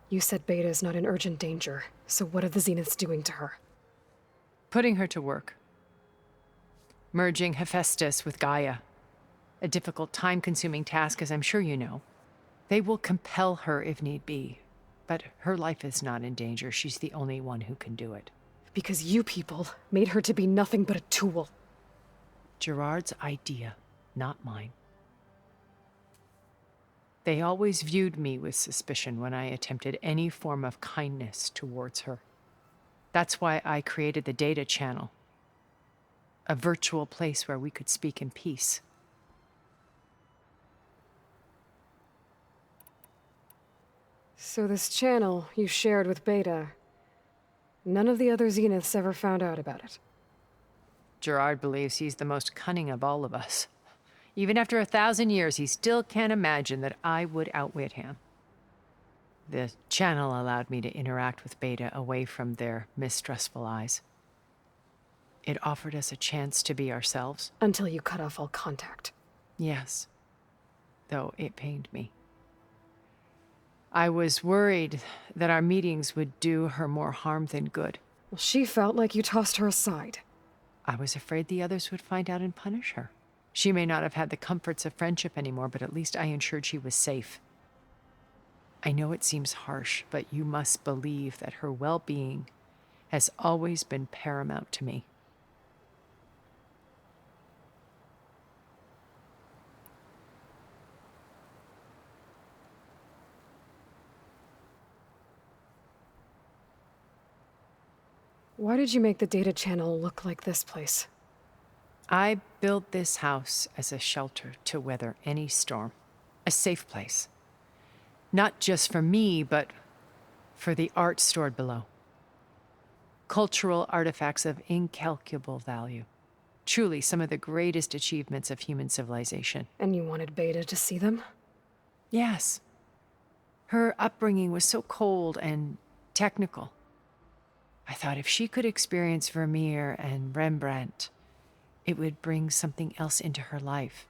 You said Beta is not in urgent danger, so what are the Zeniths doing to her? Putting her to work. Merging Hephaestus with Gaia. A difficult, time-consuming task, as I'm sure you know. They will compel her if need be. But her life is not in danger. She's the only one who can do it. Because you people made her to be nothing but a tool. Gerard's idea, not mine. They always viewed me with suspicion when I attempted any form of kindness towards her. That's why I created the data channel. A virtual place where we could speak in peace. So this channel you shared with Beta, none of the other Zeniths ever found out about it. Gerard believes he's the most cunning of all of us. Even after 1,000 years, he still can't imagine that I would outwit him. The channel allowed me to interact with Beta away from their mistrustful eyes. It offered us a chance to be ourselves. Until you cut off all contact. Yes, though it pained me. I was worried that our meetings would do her more harm than good. Well, she felt like you tossed her aside. I was afraid the others would find out and punish her. She may not have had the comforts of friendship anymore, but at least I ensured she was safe. I know it seems harsh, but you must believe that her well-being has always been paramount to me. Why did you make the data channel look like this place? I built this house as a shelter to weather any storm. A safe place. Not just for me, but for the art stored below. Cultural artifacts of incalculable value. Truly some of the greatest achievements of human civilization. And you wanted Beta to see them? Yes. Her upbringing was so cold and technical. I thought if she could experience Vermeer and Rembrandt, it would bring something else into her life.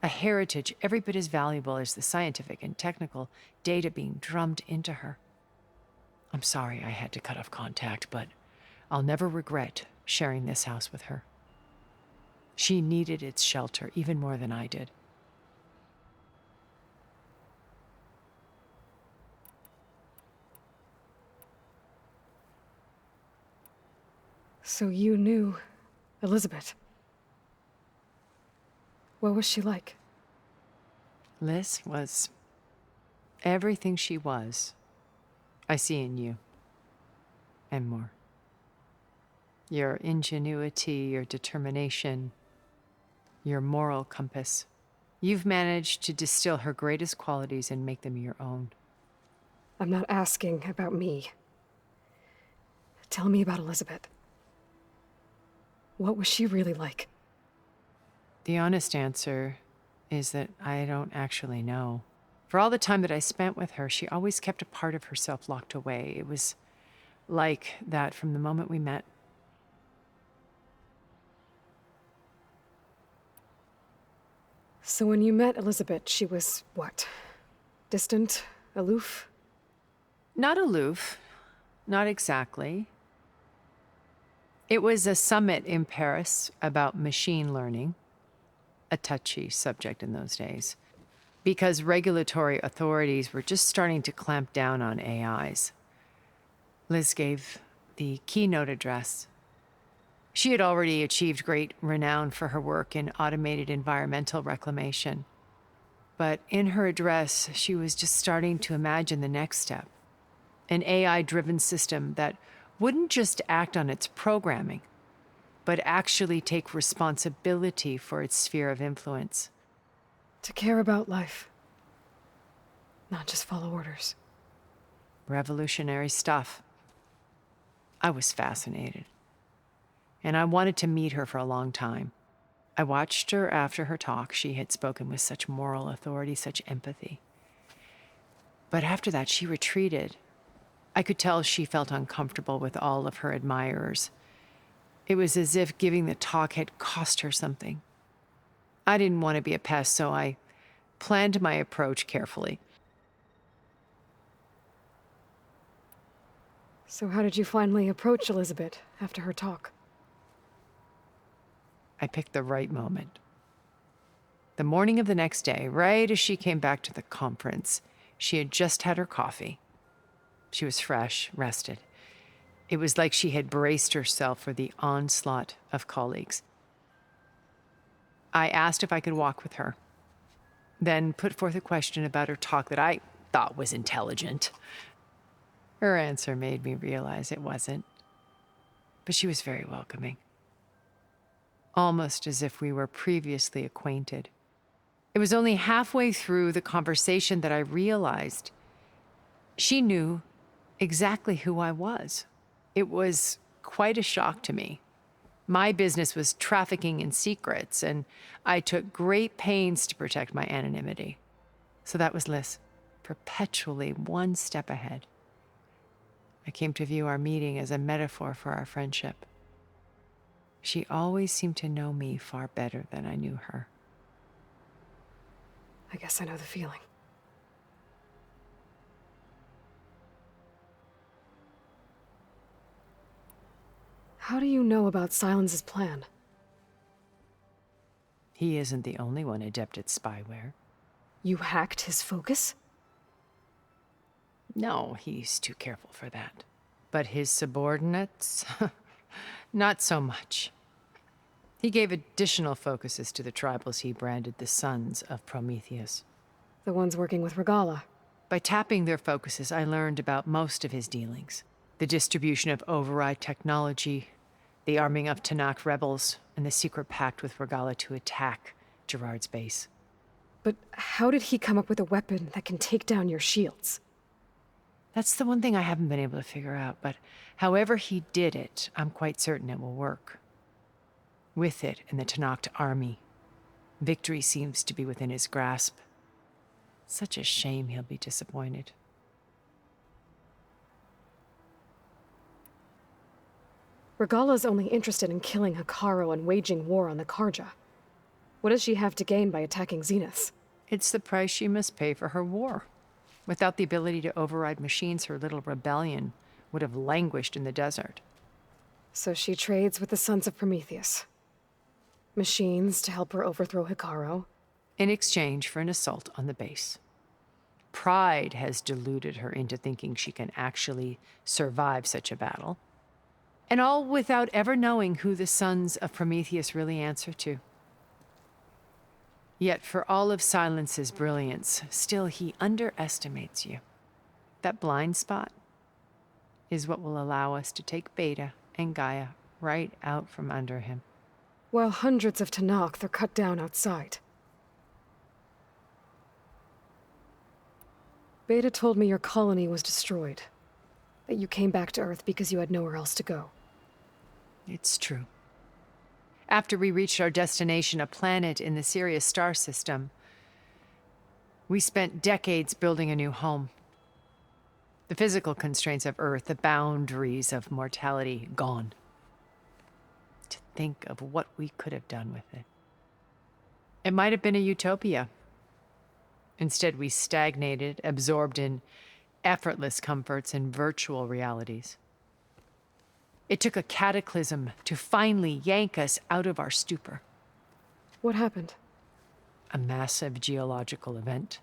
A heritage every bit as valuable as the scientific and technical data being drummed into her. I'm sorry I had to cut off contact, but I'll never regret sharing this house with her. She needed its shelter even more than I did. So you knew Elizabeth. What was she like? Liz was everything she was. I see in you. And more. Your ingenuity, your determination, your moral compass. You've managed to distill her greatest qualities and make them your own. I'm not asking about me. Tell me about Elizabeth. What was she really like? The honest answer is that I don't actually know. For all the time that I spent with her, she always kept a part of herself locked away. It was like that from the moment we met. So when you met Elizabeth, she was what? Distant? Aloof? Not aloof. Not exactly. It was a summit in Paris about machine learning, a touchy subject in those days, because regulatory authorities were just starting to clamp down on AIs. Liz gave the keynote address. She had already achieved great renown for her work in automated environmental reclamation. But in her address, she was just starting to imagine the next step. An AI-driven system that wouldn't just act on its programming, but actually take responsibility for its sphere of influence. To care about life. Not just follow orders. Revolutionary stuff. I was fascinated. And I wanted to meet her for a long time. I watched her after her talk. She had spoken with such moral authority, such empathy. But after that, she retreated. I could tell she felt uncomfortable with all of her admirers. It was as if giving the talk had cost her something. I didn't want to be a pest, so I planned my approach carefully. So how did you finally approach Elizabeth after her talk? I picked the right moment. The morning of the next day, right as she came back to the conference, she had just had her coffee. She was fresh, rested. It was like she had braced herself for the onslaught of colleagues. I asked if I could walk with her, then put forth a question about her talk that I thought was intelligent. Her answer made me realize it wasn't, but she was very welcoming, almost as if we were previously acquainted. It was only halfway through the conversation that I realized she knew exactly who I was. It was quite a shock to me. My business was trafficking in secrets, and I took great pains to protect my anonymity. So that was Liz, perpetually one step ahead. I came to view our meeting as a metaphor for our friendship. She always seemed to know me far better than I knew her. I guess I know the feeling. How do you know about Silence's plan? He isn't the only one adept at spyware. You hacked his focus? No, he's too careful for that. But his subordinates? Not so much. He gave additional focuses to the tribals he branded the Sons of Prometheus. The ones working with Regala. By tapping their focuses, I learned about most of his dealings. The distribution of override technology, the arming of Tanakh rebels, and the secret pact with Regala to attack Gerard's base. But how did he come up with a weapon that can take down your shields? That's the one thing I haven't been able to figure out, but however he did it, I'm quite certain it will work. With it and the Tanakh army, victory seems to be within his grasp. Such a shame he'll be disappointed. Regala's only interested in killing Hekarro and waging war on the Karja. What does she have to gain by attacking Zeniths? It's the price she must pay for her war. Without the ability to override machines, her little rebellion would have languished in the desert. So she trades with the Sons of Prometheus. Machines to help her overthrow Hekarro. In exchange for an assault on the base. Pride has deluded her into thinking she can actually survive such a battle. And all without ever knowing who the Sons of Prometheus really answer to. Yet for all of Silence's brilliance, still he underestimates you. That blind spot is what will allow us to take Beta and Gaia right out from under him. While hundreds of Tanakh are cut down outside. Beta told me your colony was destroyed. That you came back to Earth because you had nowhere else to go. It's true. After we reached our destination, a planet in the Sirius star system, we spent decades building a new home. The physical constraints of Earth, the boundaries of mortality, gone. To think of what we could have done with it. It might have been a utopia. Instead, we stagnated, absorbed in effortless comforts and virtual realities. It took a cataclysm to finally yank us out of our stupor. What happened? A massive geological event.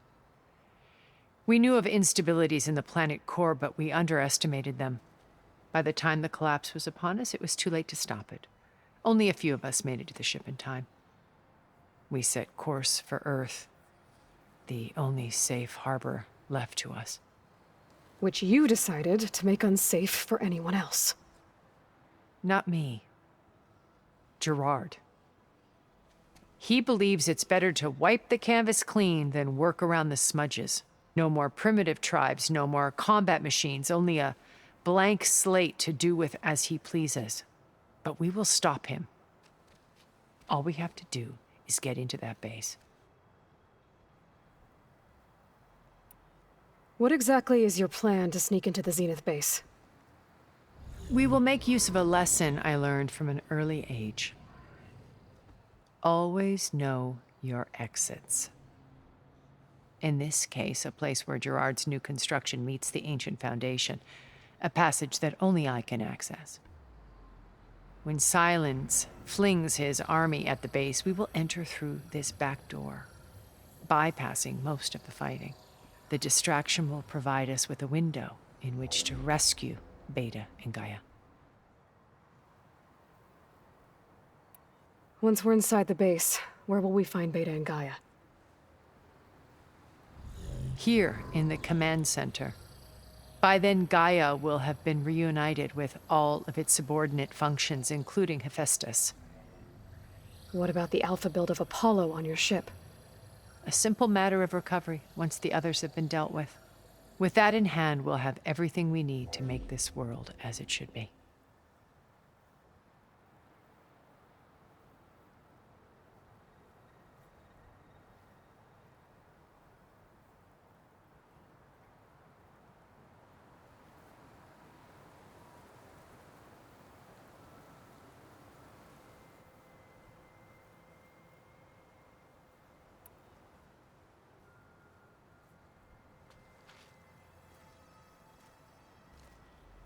We knew of instabilities in the planet core, but we underestimated them. By the time the collapse was upon us, it was too late to stop it. Only a few of us made it to the ship in time. We set course for Earth, the only safe harbor left to us. Which you decided to make unsafe for anyone else. Not me. Gerard. He believes it's better to wipe the canvas clean than work around the smudges. No more primitive tribes, no more combat machines, only a blank slate to do with as he pleases. But we will stop him. All we have to do is get into that base. What exactly is your plan to sneak into the Zenith base? We will make use of a lesson I learned from an early age. Always know your exits. In this case, a place where Gerard's new construction meets the ancient foundation. a passage that only I can access. When Silence flings his army at the base, we will enter through this back door, bypassing most of the fighting. The distraction will provide us with a window in which to rescue Beta and Gaia. Once we're inside the base, where will we find Beta and Gaia? Here in the command center. By then, Gaia will have been reunited with all of its subordinate functions, including Hephaestus. What about the alpha build of Apollo on your ship? A simple matter of recovery once the others have been dealt with. With that in hand, we'll have everything we need to make this world as it should be.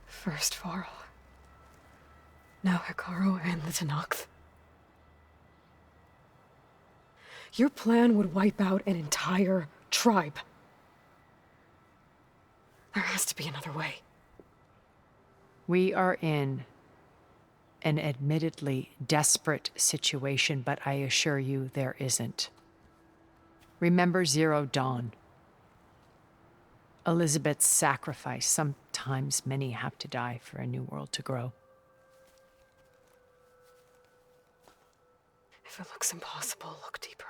First Varl. Now Hekarro and the Tenakth. Your plan would wipe out an entire tribe. There has to be another way. We are in an admittedly desperate situation, but I assure you there isn't. Remember Zero Dawn. Elizabeth's sacrifice. Sometimes many have to die for a new world to grow. If it looks impossible, look deeper.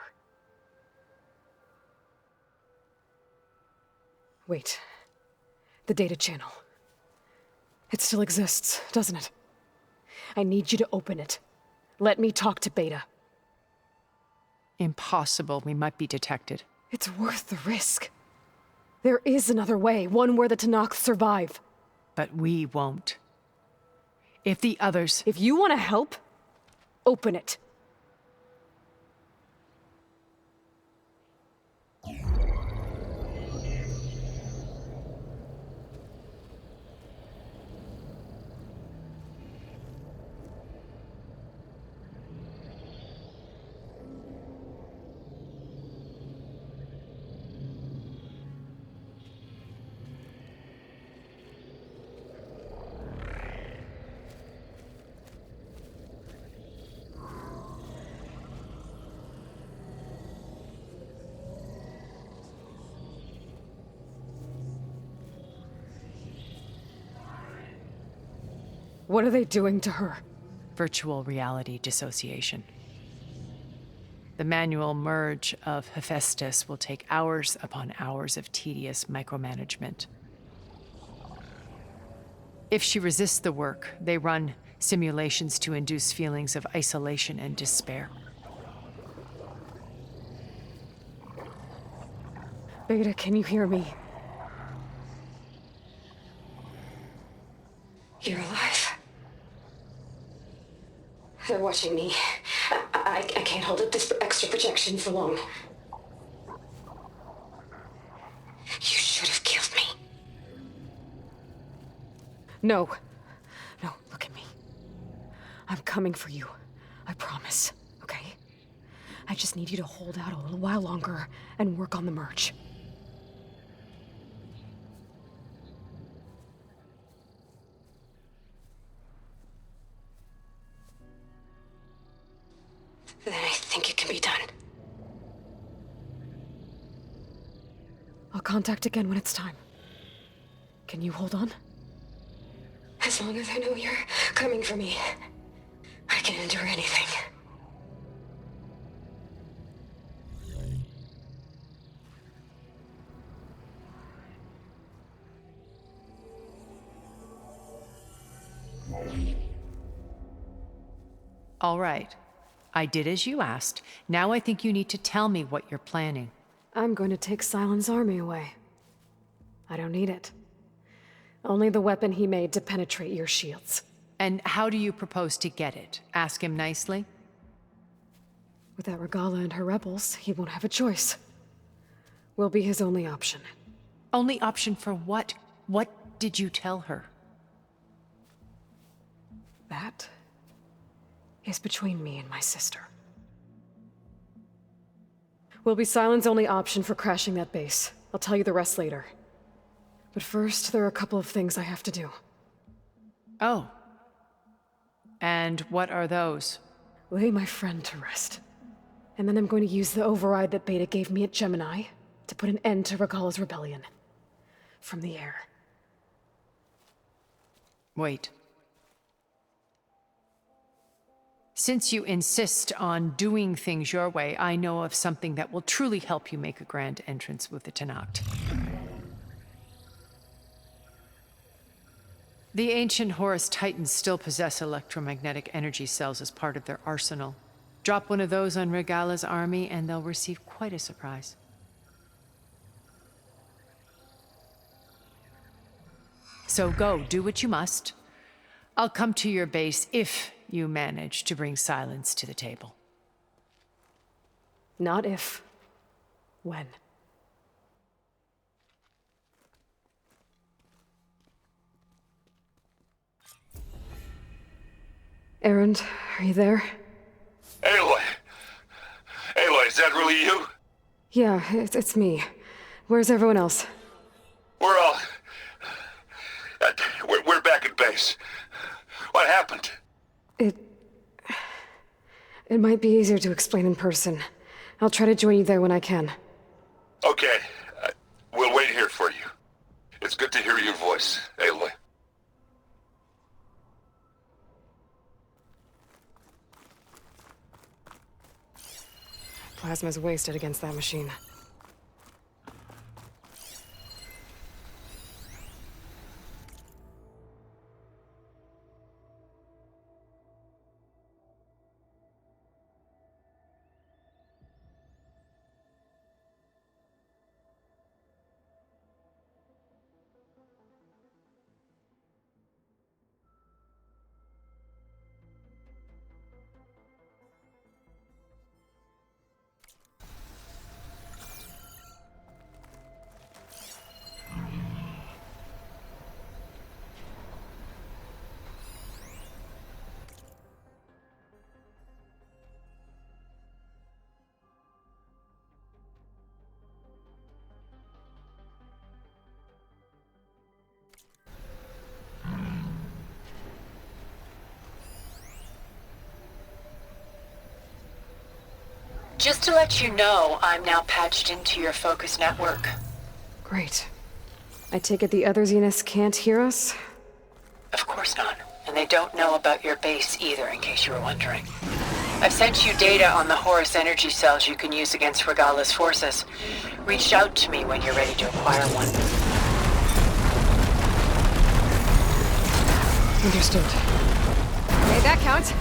Wait. The data channel. It still exists, doesn't it? I need you to open it. Let me talk to Beta. Impossible. We might be detected. It's worth the risk. There is another way, one where the Tenakth survive. But we won't. If the others... If you want to help, open it. What are they doing to her? Virtual reality dissociation. The manual merge of Hephaestus will take hours upon hours of tedious micromanagement. If she resists the work, they run simulations to induce feelings of isolation and despair. Beta, can you hear me? You're alive. They're watching me. I can't hold up this extra projection for long. You should have killed me. No. No, look at me. I'm coming for you. I promise, okay? I just need you to hold out a little while longer and work on the merge. Then I think it can be done. I'll contact again when it's time. Can you hold on? As long as I know you're coming for me, I can endure anything. All right. I did as you asked. Now I think you need to tell me what you're planning. I'm going to take Silent's army away. I don't need it. Only the weapon he made to penetrate your shields. And how do you propose to get it? Ask him nicely? Without Regala and her rebels, he won't have a choice. We'll be his only option. Only option for what? What did you tell her? That is between me and my sister. Will be Sylens' only option for crashing that base. I'll tell you the rest later. But first, there are a couple of things I have to do. Oh. And what are those? Lay my friend to rest. And then I'm going to use the override that Beta gave me at Gemini to put an end to Regalla's rebellion. From the air. Wait. Since you insist on doing things your way, I know of something that will truly help you make a grand entrance with the Tenakth. The ancient Horus Titans still possess electromagnetic energy cells as part of their arsenal. Drop one of those on Regalla's army, and they'll receive quite a surprise. So go, do what you must. I'll come to your base if you manage to bring Sylens to the table. Not if. When. Erend, are you there? Aloy! Aloy, is that really you? Yeah, it's me. Where's everyone else? We're all... We're back at base. What happened? It might be easier to explain in person. I'll try to join you there when I can. Okay. We'll wait here for you. It's good to hear your voice, Aloy. Plasma's wasted against that machine. Just to let you know, I'm now patched into your focus network. Great. I take it the other Zeniths can't hear us? Of course not. And they don't know about your base either, in case you were wondering. I've sent you data on the Horus energy cells you can use against Regalla's forces. Reach out to me when you're ready to acquire one. Understood. Made that count.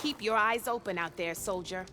Keep your eyes open out there, soldier.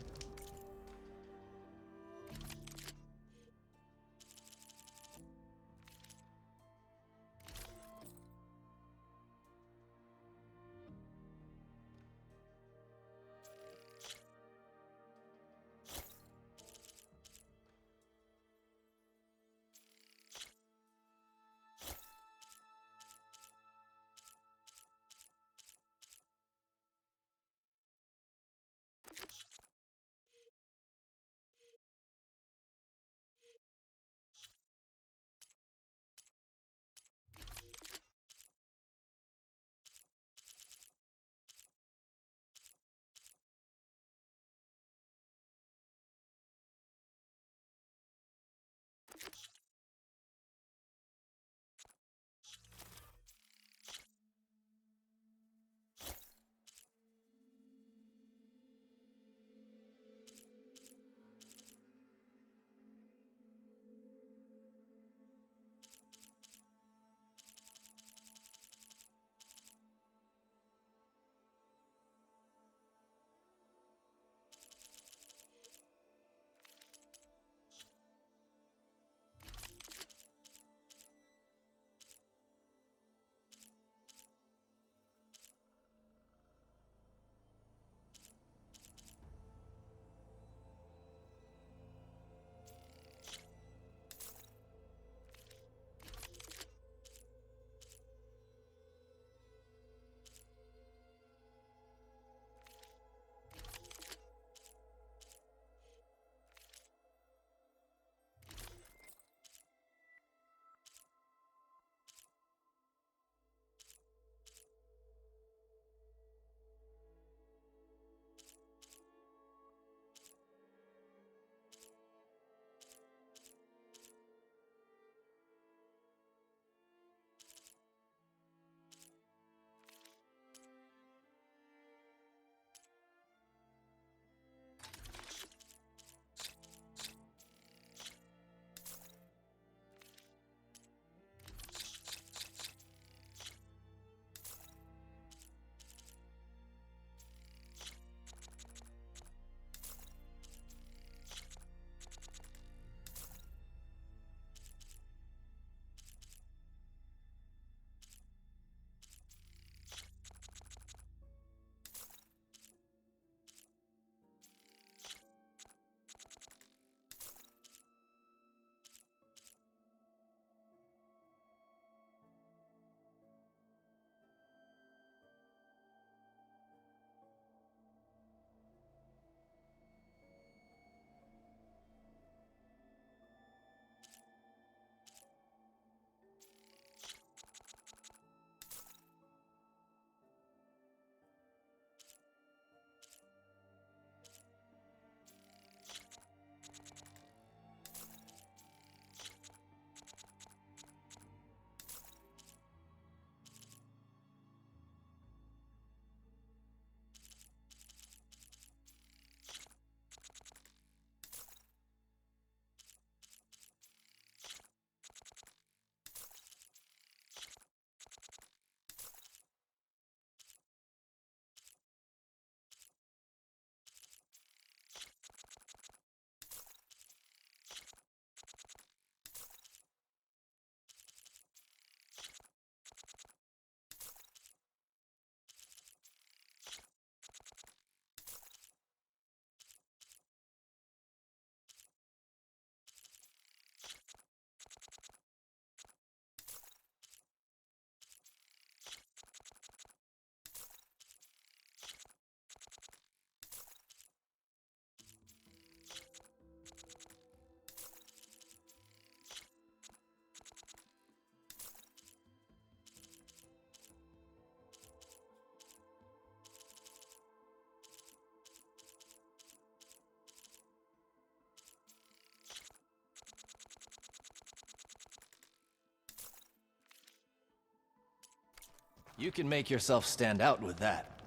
You can make yourself stand out with that.